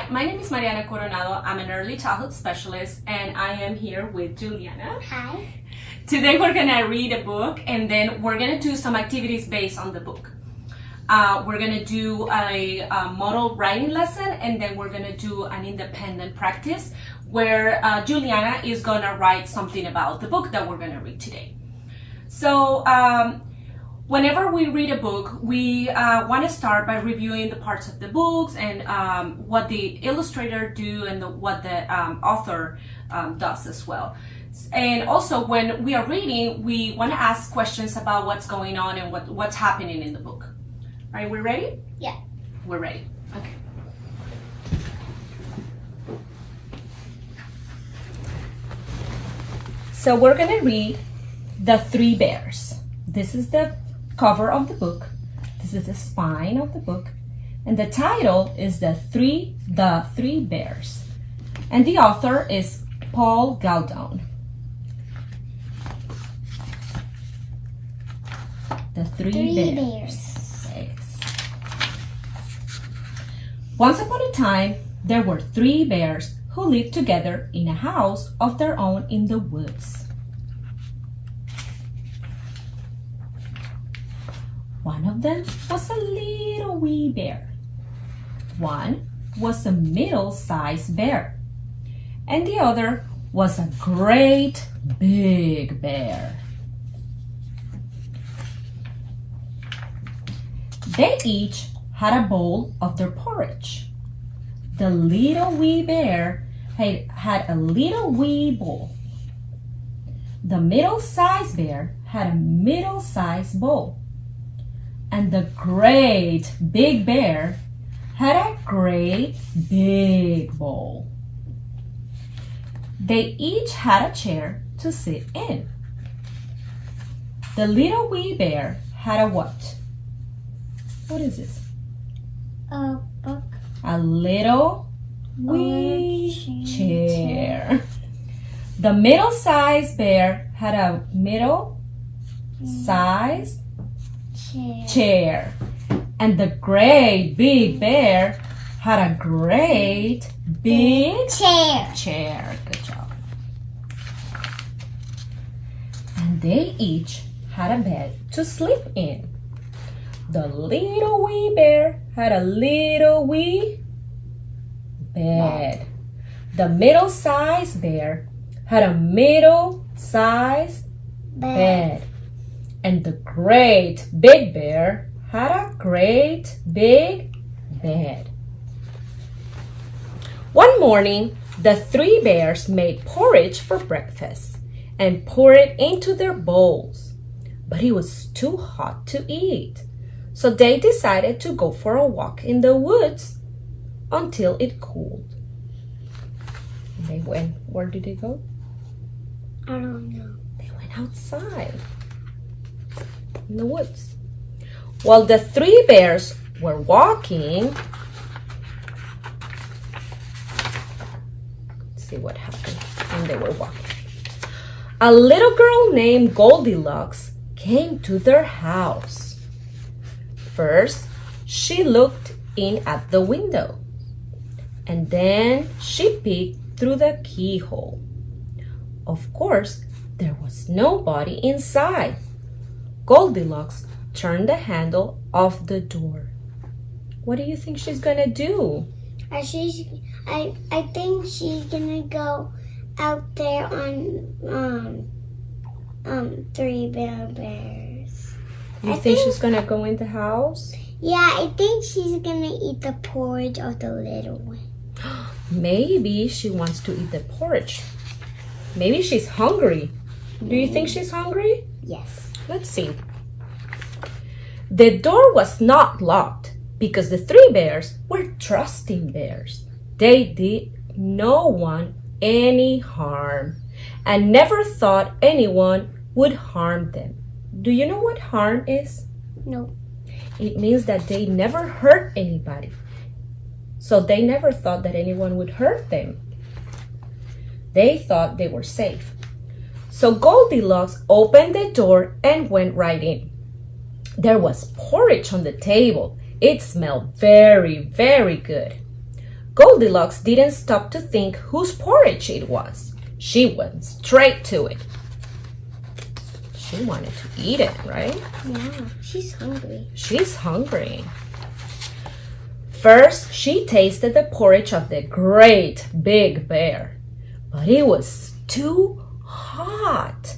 Hi, my name is Mariana Coronado. I'm an early childhood specialist and I am here with Juliana. Hi. Today we're going to read a book and then we're going to do some activities based on the book. We're going to do a model writing lesson and then we're going to do an independent practice where Juliana is going to write something about the book that we're going to read today. So whenever we read a book, we want to start by reviewing the parts of the books and what the illustrator do and what the author does as well. And also when we are reading, we want to ask questions about what's going on and what's happening in the book. Are we ready? Yeah. We're ready. Okay. So we're going to read The Three Bears. This is the cover of the book. This is the spine of the book. And the title is The Three Bears. And the author is Paul Galdone. The Three Bears. Yes. Once upon a time, there were three bears who lived together in a house of their own in the woods. One of them was a little wee bear. One was a middle-sized bear. And the other was a great big bear. They each had a bowl of their porridge. The little wee bear had a little wee bowl. The middle-sized bear had a middle-sized bowl. And the great big bear had a great big bowl. They each had a chair to sit in. The little wee bear had a what? What is this? A book. A little wee chair. The middle-sized bear had a middle-sized chair. And the great big bear had a great big chair. Good job. And they each had a bed to sleep in. The little wee bear had a little wee bed. The middle-sized bear had a middle-sized bed. And the great big bear had a great big bed. One morning, the three bears made porridge for breakfast and poured it into their bowls. But it was too hot to eat. So they decided to go for a walk in the woods until it cooled. They went, where did they go? I don't know. They went outside in the woods. While the three bears were walking, let's see what happened when they were walking. A little girl named Goldilocks came to their house. First, she looked in at the window, and then she peeked through the keyhole. Of course, there was nobody inside. Goldilocks turned the handle of the door. What do you think she's gonna do? I think she's gonna go out there on Three Bears. You think she's gonna go in the house? Yeah, I think she's gonna eat the porridge of the little one. Maybe she wants to eat the porridge. Maybe she's hungry. Do you think she's hungry? Yes. Let's see. The door was not locked because the three bears were trusting bears. They did no one any harm and never thought anyone would harm them. Do you know what harm is? No. It means that they never hurt anybody. So they never thought that anyone would hurt them. They thought they were safe. So Goldilocks opened the door and went right in. There was porridge on the table. It smelled very, very good. Goldilocks didn't stop to think whose porridge it was. She went straight to it. She wanted to eat it, right? Yeah, she's hungry. She's hungry. First, she tasted the porridge of the great big bear, but it was too hot.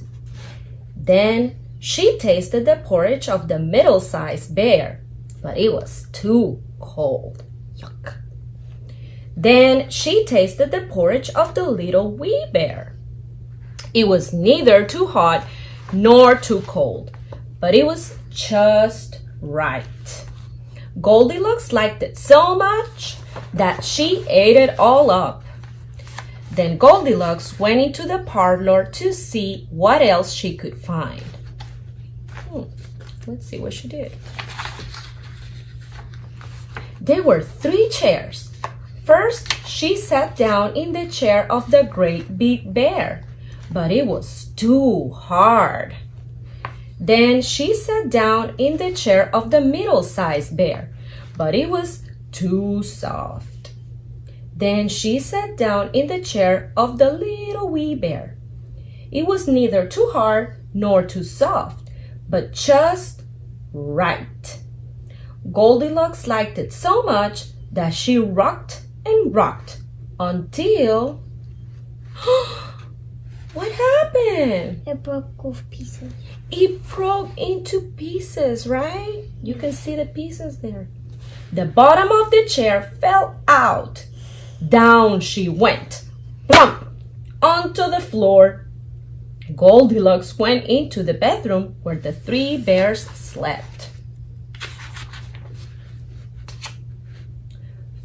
Then she tasted the porridge of the middle-sized bear, but it was too cold. Yuck. Then she tasted the porridge of the little wee bear. It was neither too hot nor too cold, but it was just right. Goldilocks liked it so much that she ate it all up. Then Goldilocks went into the parlor to see what else she could find. Let's see what she did. There were 3 chairs. First, she sat down in the chair of the great big bear, but it was too hard. Then she sat down in the chair of the middle-sized bear, but it was too soft. Then she sat down in the chair of the little wee bear. It was neither too hard nor too soft, but just right. Goldilocks liked it so much that she rocked and rocked until... What happened? It broke off pieces. It broke into pieces, right? You can see the pieces there. The bottom of the chair fell out. Down she went, plump, onto the floor. Goldilocks went into the bedroom where the 3 bears slept.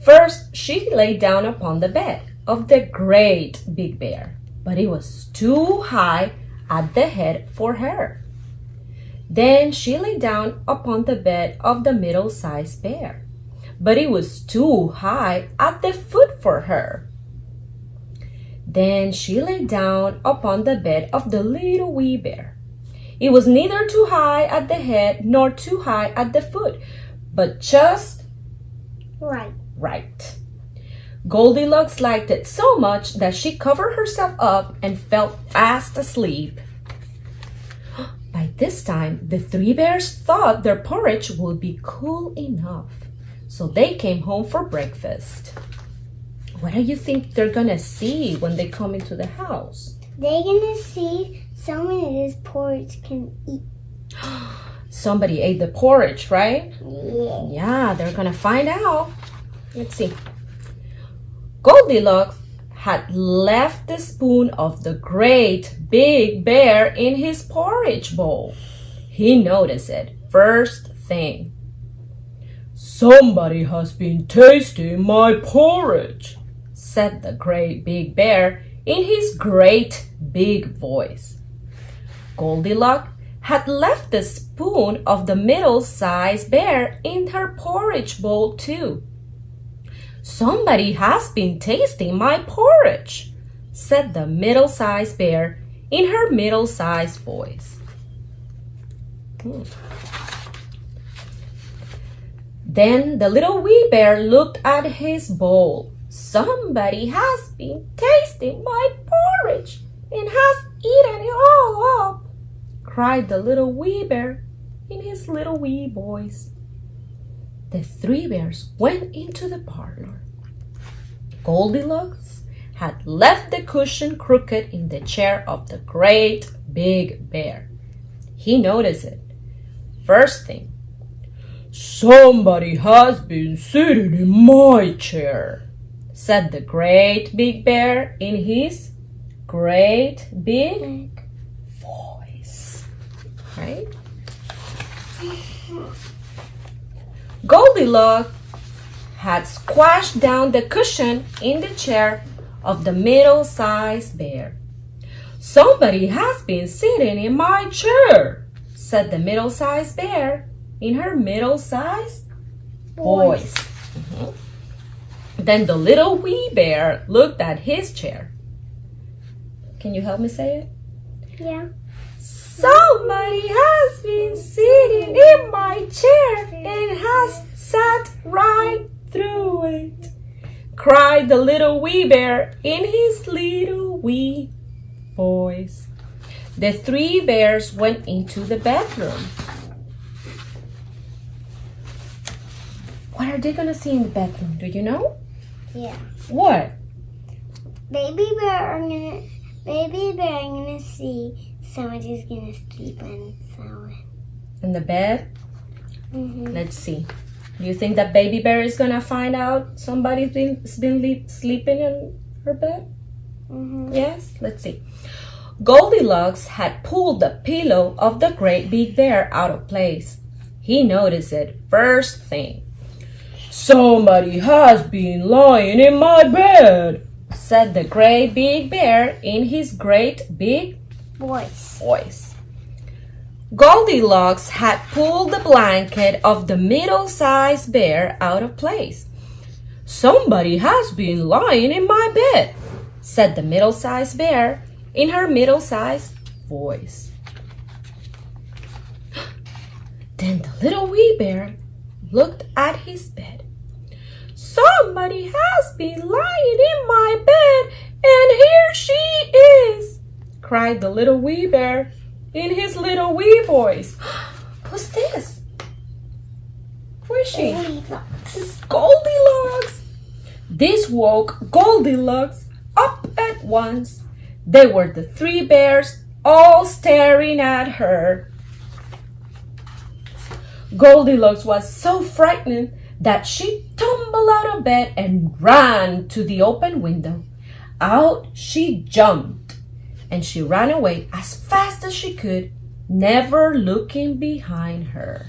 First, she lay down upon the bed of the great big bear, but it was too high at the head for her. Then she lay down upon the bed of the middle-sized bear, but it was too high at the foot for her. Then she lay down upon the bed of the little wee bear. It was neither too high at the head nor too high at the foot, but just right. Goldilocks liked it so much that she covered herself up and fell fast asleep. By this time, the 3 bears thought their porridge would be cool enough, so they came home for breakfast. What do you think they're gonna see when they come into the house? They're gonna see someone in this porridge can eat. Somebody ate the porridge, right? Yeah. Yeah, they're gonna find out. Let's see. Goldilocks had left the spoon of the great big bear in his porridge bowl. He noticed it first thing. "Somebody has been tasting my porridge," said the great big bear in his great big voice. Goldilocks had left the spoon of the middle-sized bear in her porridge bowl too. "Somebody has been tasting my porridge," said the middle-sized bear in her middle-sized voice. Then the little wee bear looked at his bowl. "Somebody has been tasting my porridge and has eaten it all up," cried the little wee bear in his little wee voice. The 3 bears went into the parlor. Goldilocks had left the cushion crooked in the chair of the great big bear. He noticed it. First thing, "Somebody has been sitting in my chair," said the great big bear in his great big voice. Right? Goldilocks had squashed down the cushion in the chair of the middle-sized bear. "Somebody has been sitting in my chair," said the middle-sized bear in her middle-sized voice. Then the little wee bear looked at his chair. Can you help me say it? Yeah. "Somebody has been sitting in my chair and has sat right through it," cried the little wee bear in his little wee voice. The three bears went into the bathroom. What are they gonna see in the bathroom? Do you know? Yeah. What? Baby bear, I'm gonna see somebody's gonna sleep on someone. In the bed? Mm-hmm. Let's see. Do you think that baby bear is gonna find out somebody's been sleeping in her bed? Mm-hmm. Yes? Let's see. Goldilocks had pulled the pillow of the great big bear out of place. He noticed it first thing. Somebody has been lying in my bed, said the great big bear in his great big voice. Goldilocks had pulled the blanket of the middle-sized bear out of place. Somebody has been lying in my bed, said the middle-sized bear in her middle-sized voice. Then the little wee bear looked at his bed. Somebody has been lying in my bed, and here she is, cried the little wee bear in his little wee voice. Who's this? Who is she? It's Goldilocks. This woke Goldilocks up at once. They were the three bears all staring at her. Goldilocks was so frightened that she tumbled out of bed and ran to the open window. Out she jumped, and she ran away as fast as she could, never looking behind her.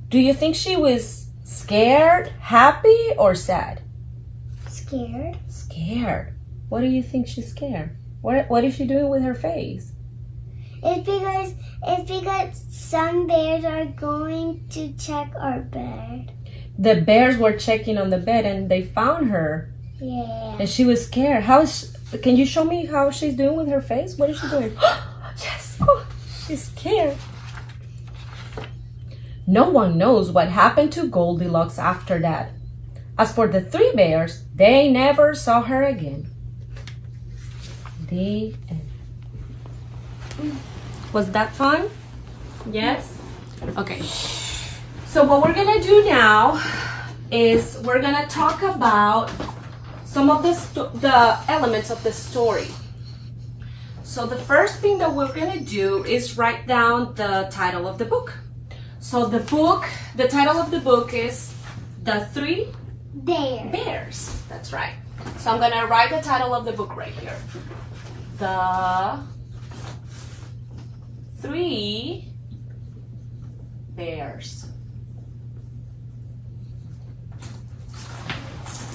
Do you think she was scared, happy, or sad? Scared. Scared. What do you think she's scared? What is she doing with her face? It's because some bears are going to check our bed. The bears were checking on the bed and they found her. Yeah. And she was scared. Can you show me how she's doing with her face? What is she doing? Yes. Oh, she's scared. No one knows what happened to Goldilocks after that. As for the three bears, they never saw her again. The end. Was that fun? Yes? Okay. So what we're gonna do now is we're gonna talk about some of the elements of the story. So the first thing that we're gonna do is write down the title of the book. So the title of the book is The Three Bears. That's right. So I'm gonna write the title of the book right here. The Three Bears.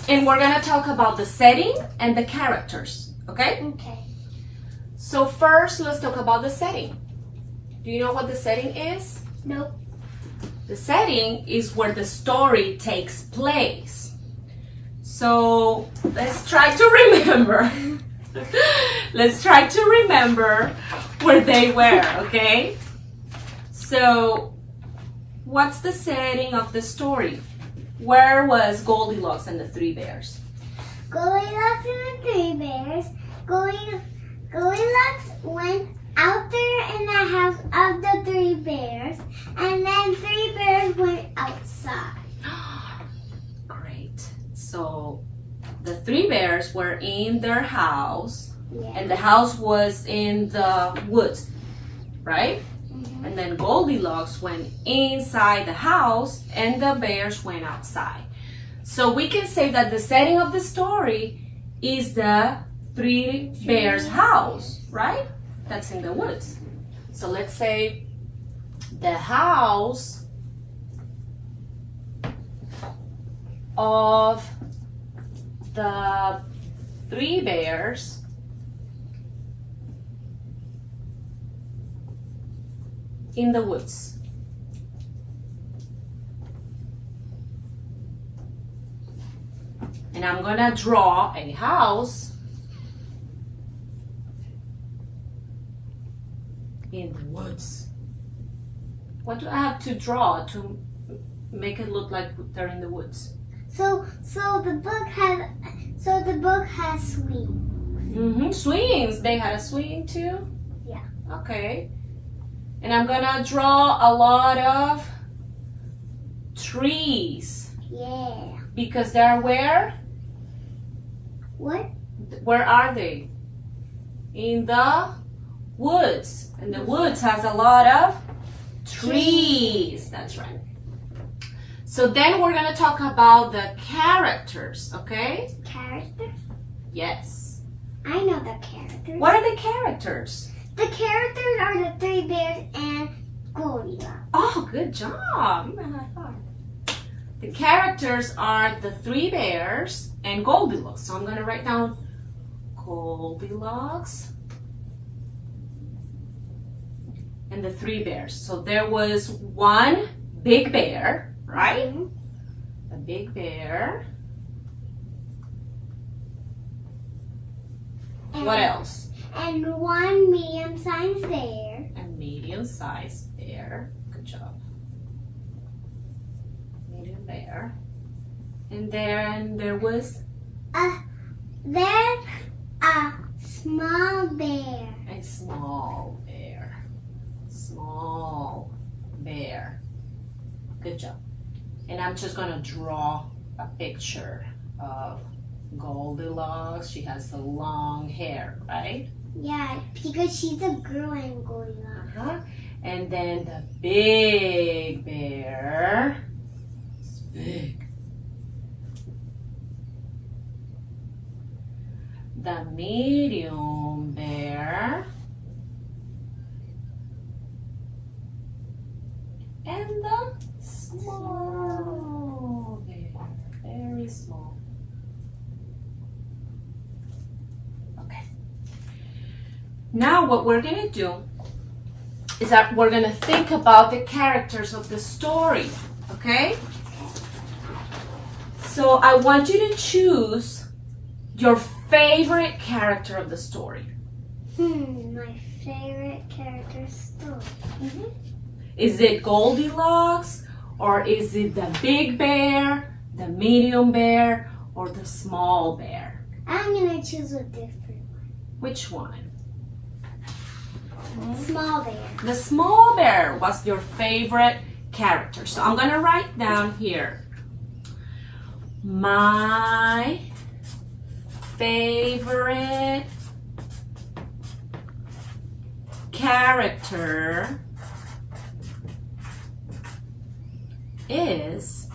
And we're gonna talk about the setting and the characters, okay? Okay. So first, let's talk about the setting. Do you know what the setting is? Nope. The setting is where the story takes place. So let's try to remember. Let's try to remember where they were, okay? So what's the setting of the story? Where was Goldilocks and the Three Bears? Goldilocks and the Three Bears. Goldilocks went out there in the house of the Three Bears, and then Three Bears went outside. Great. So the Three Bears were in their house, and the house was in the woods, right? And then Goldilocks went inside the house and the bears went outside. So we can say that the setting of the story is the Three Bears house, right? That's in the woods. So let's say the house of the Three Bears in the woods. And I'm gonna draw a house in the woods. What do I have to draw to Make it look like they're in the woods. So the book has swing. Swings. They had a swing too? Yeah. Okay. And I'm gonna draw a lot of trees. Yeah. Because they're where? What? Where are they? In the woods. And the woods has a lot of trees. That's right. So then we're going to talk about the characters, okay? Characters? Yes. I know the characters. What are the characters? The characters are the 3 bears and Goldilocks. Oh, good job. You got a high five. The characters are the 3 bears and Goldilocks. So I'm going to write down Goldilocks and the 3 bears. So there was one big bear, right? Mm-hmm. A big bear. What else? And one medium-sized bear. A medium-sized bear. Good job. Medium bear. And then there was Then a small bear. a small bear. Small bear. Good job. And I'm just going to draw a picture of Goldilocks. She has the long hair, right? Yeah, because she's a girl in Goldilocks. And then the big bear. It's big. The medium bear. And the small bear. Very small. Okay. Now what we're going to do is that we're going to think about the characters of the story. Okay? So I want you to choose your favorite character of the story. My favorite character story. Is it Goldilocks, or is it the big bear, the medium bear, or the small bear? I'm gonna choose a different one. Which one? Small bear. The small bear was your favorite character. So I'm gonna write down here. My favorite character is,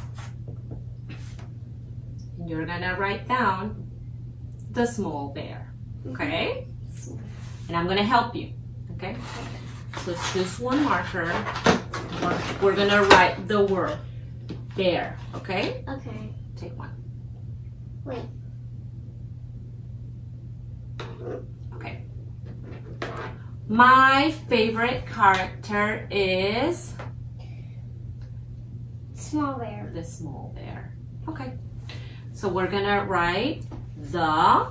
and you're gonna write down the small bear, okay? And I'm gonna help you, okay? So choose one marker. We're gonna write the word bear, okay? Okay. Take one. Wait. Okay. My favorite character is Small bear. the small bear. Okay. So we're gonna write the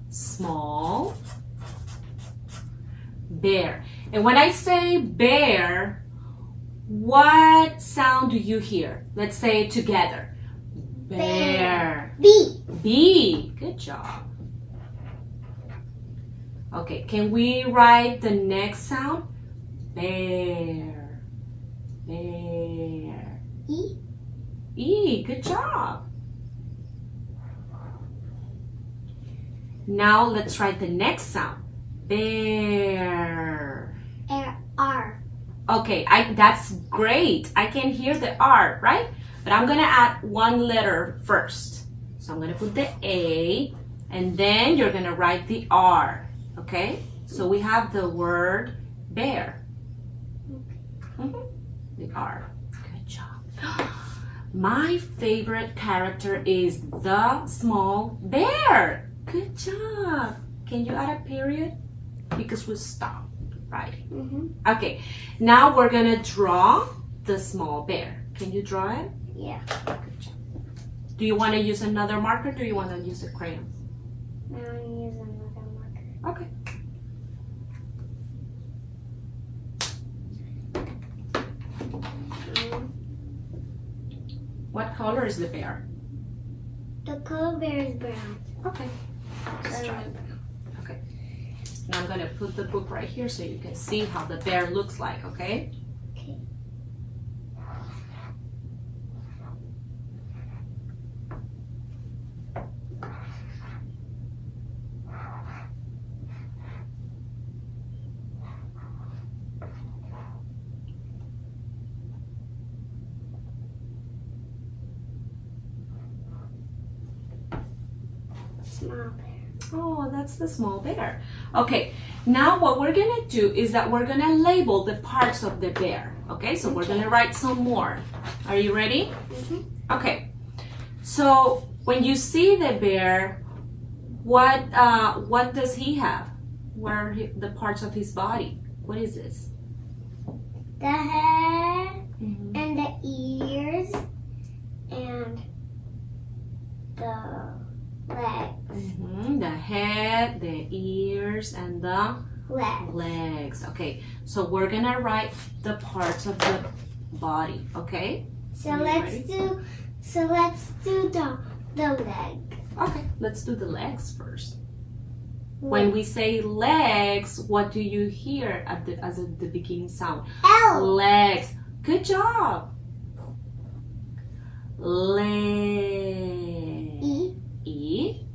small bear. And when I say bear, what sound do you hear? Let's say it together. Bear. B. B. Good job. Okay, can we write the next sound? Bear. Bear. E. E. Good job. Now let's write the next sound. Bear. R. Okay, that's great. I can hear the R, right? But I'm gonna add one letter first. So I'm gonna put the A, and then you're gonna write the R, okay? So we have the word bear. The R. Good job. My favorite character is the small bear. Good job. Can you add a period? Because we stopped writing. Okay, now we're gonna draw the small bear. Can you draw it? Yeah. Good job. Do you want to use another marker? Or do you want to use a crayon? Now I'm gonna use another marker. Okay. What color is the bear? The color bear is brown. Okay. Let's try it. Okay. Now I'm gonna put the book right here so you can see how the bear looks like, okay? Okay. Small bear. Oh, that's the small bear. Okay, now what we're gonna do is that we're gonna label the parts of the bear. Okay, so we're gonna write some more. Are you ready? Mm-hmm. Okay, so when you see the bear, what does he have? What are the parts of his body? What is this? The head Mm-hmm. and the ears and the legs. Mm-hmm. The head, the ears, and the legs. Okay, so we're gonna write the parts of the body. Okay. So Are you let's ready? do the leg. Okay, let's do the legs first. When we say legs, what do you hear at the beginning sound? L. Legs. Good job. Leg. E. E.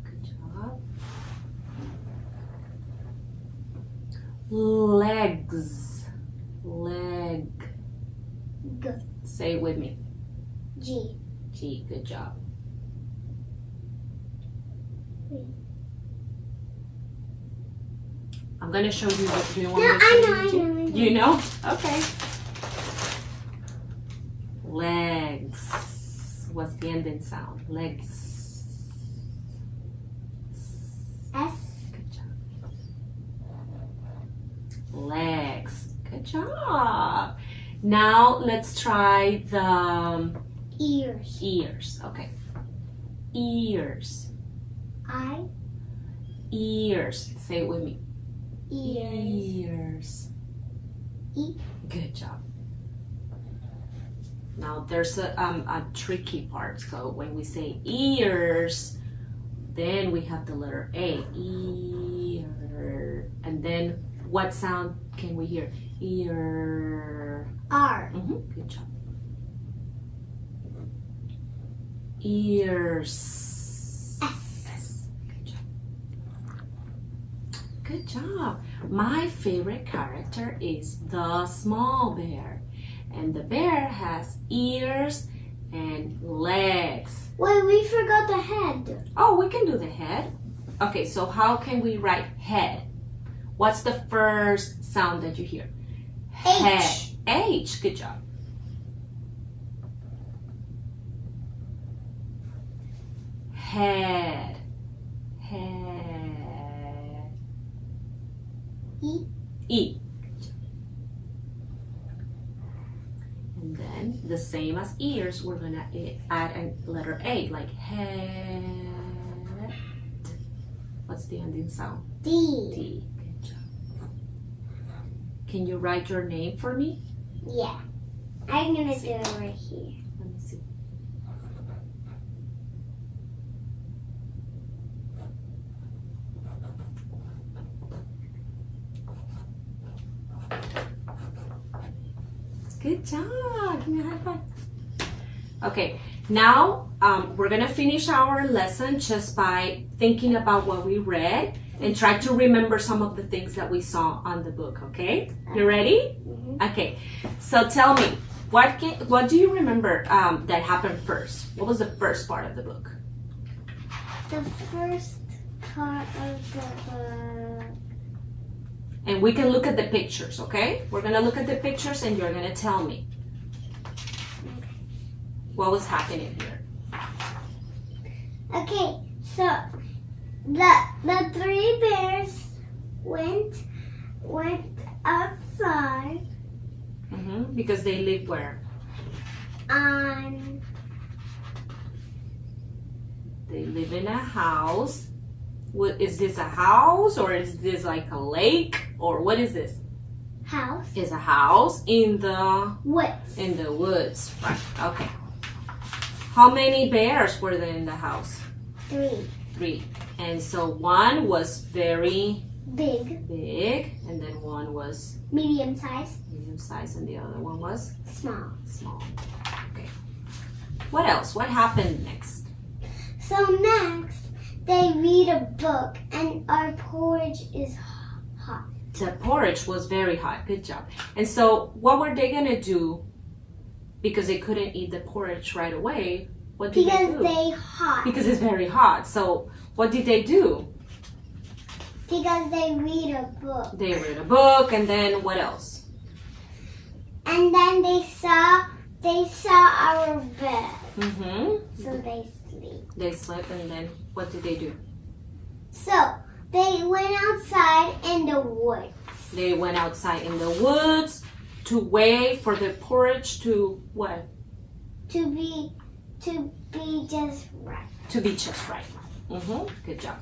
Good job. Legs. Leg. G. Say it with me. G. G. Good job. I'm gonna show you what do you want No, me to I show know, you? I know. You know? Okay. Legs. What's the ending sound? Legs. S. Good job. Legs. Good job. Now let's try the Ears. ears. Okay. Ears. I. Ears. Say it with me. Ears. Ears. E. Good job. Now there's a tricky part. So when we say ears, then we have the letter A. Ear. And then what sound can we hear? Ear. R. Good job. Ears. S. Good job. Good job. My favorite character is the small bear. And the bear has ears and legs. Wait, we forgot the head. Oh, we can do the head. Okay, so how can we write head? What's the first sound that you hear? Head. H. H. Good job. Head. Head. E. E. And then the same as ears, we're gonna add a letter A, like head. What's the ending sound? D. D. Good job. Can you write your name for me? Yeah. I'm gonna do it right here. Let me see. Good job. Give me a high five. Okay, now we're gonna finish our lesson just by thinking about what we read and try to remember some of the things that we saw on the book. Okay, you ready? Okay, so tell me, what do you remember that happened first? What was the first part of the book? The first part of the book. And we can look at the pictures, okay? We're gonna look at the pictures and you're gonna tell me what was happening here. Okay, so the three bears went outside Because they live where? They live in a house. Is this a house or is this like a lake or what is this? House. It's a house in the Woods. woods, right? Okay. How many bears were there in the house? 3. 3. And so one was very Big. big, and then one was Medium size. medium size, and the other one was Small. small. Okay. What else? What happened next? So next, they read a book, and our porridge is hot. The porridge was very hot. Good job. And so what were they going to do? Because they couldn't eat the porridge right away. What did they do? Because they hot. Because it's very hot. So what did they do? Because they read a book. They read a book, and then what else? And then they saw our bed. Mm-hmm. So they sleep. They slept, and then what did they do? So they went outside in the woods. They went outside in the woods to wait for the porridge to what? To be just right. To be just right. Mm-hmm. Good job.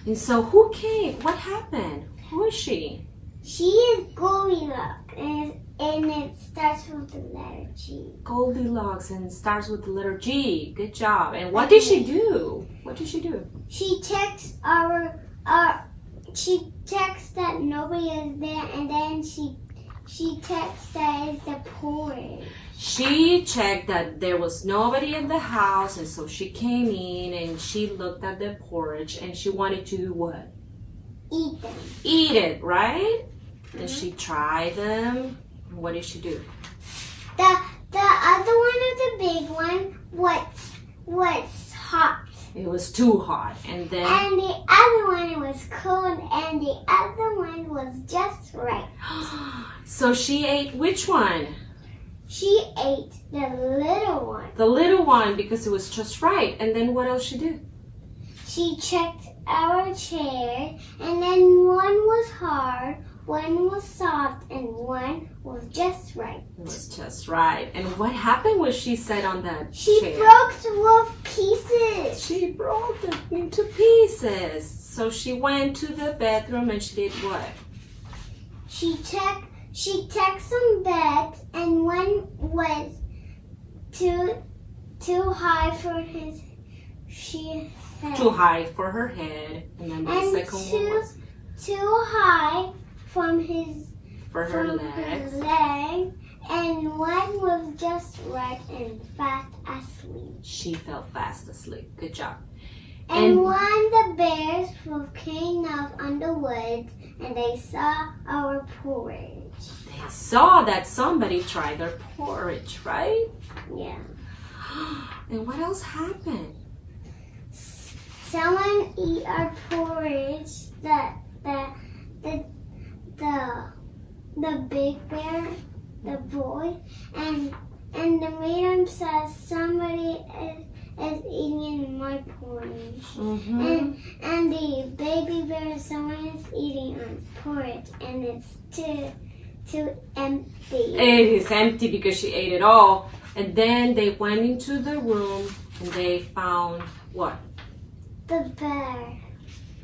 And so who came? What happened? Who is she? She is Goldilocks, and it starts with the letter G. Goldilocks, and starts with the letter G. Good job. And what did she do? What did she do? She checks she checks that nobody is there, and then she checks that it's the porridge. She checked that there was nobody in the house, and so she came in and she looked at the porridge, and she wanted to do what? Eat them. Eat it, right? And she tried them. What did she do? The other one is the big one. What's hot. It was too hot, and then And the other one was cold, and the other one was just right. so she ate which one? She ate the little one. The little one, because it was just right. And then what else she did? She checked our chair, and then one was hard, one was soft, and one was just right. It was just right. And what happened when she sat on that She chair? broke the wolf pieces. She broke it into pieces. So she went to the bedroom and she did what? She checked some beds, and one was too high for his head. Too high for her head. And then the And second one was too high from his for her from legs. his leg, and one was just right and fast asleep. She fell fast asleep. Good job. And when the bears were came out on the woods, and they saw our porridge. They saw that somebody tried their porridge, right? Yeah. And what else happened? Someone eat our porridge. The big bear, the boy, and the medium says somebody is eating my porridge. Mm-hmm. And the baby bear, someone is eating our porridge, and it's too empty. It is empty because she ate it all. And then they went into the room and they found what? The bear.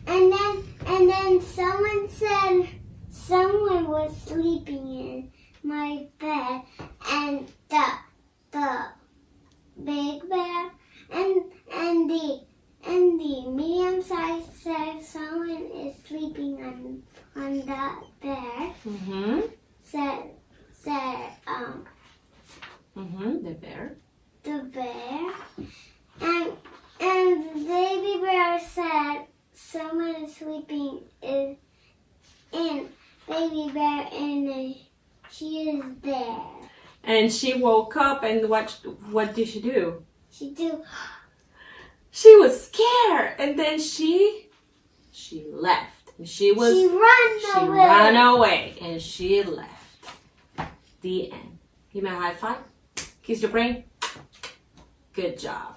And then someone said someone was sleeping in my bed, and the big bear and the medium size said someone is sleeping on that bear. Mm-hmm. Said Mm-hmm. The bear. the bear, and the baby bear said someone is sleeping in baby bear, and she is there. And she woke up, and what did she do? She was scared, and then she left. She ran away, and she left. The end. Give me a high five. Kiss your brain. Good job.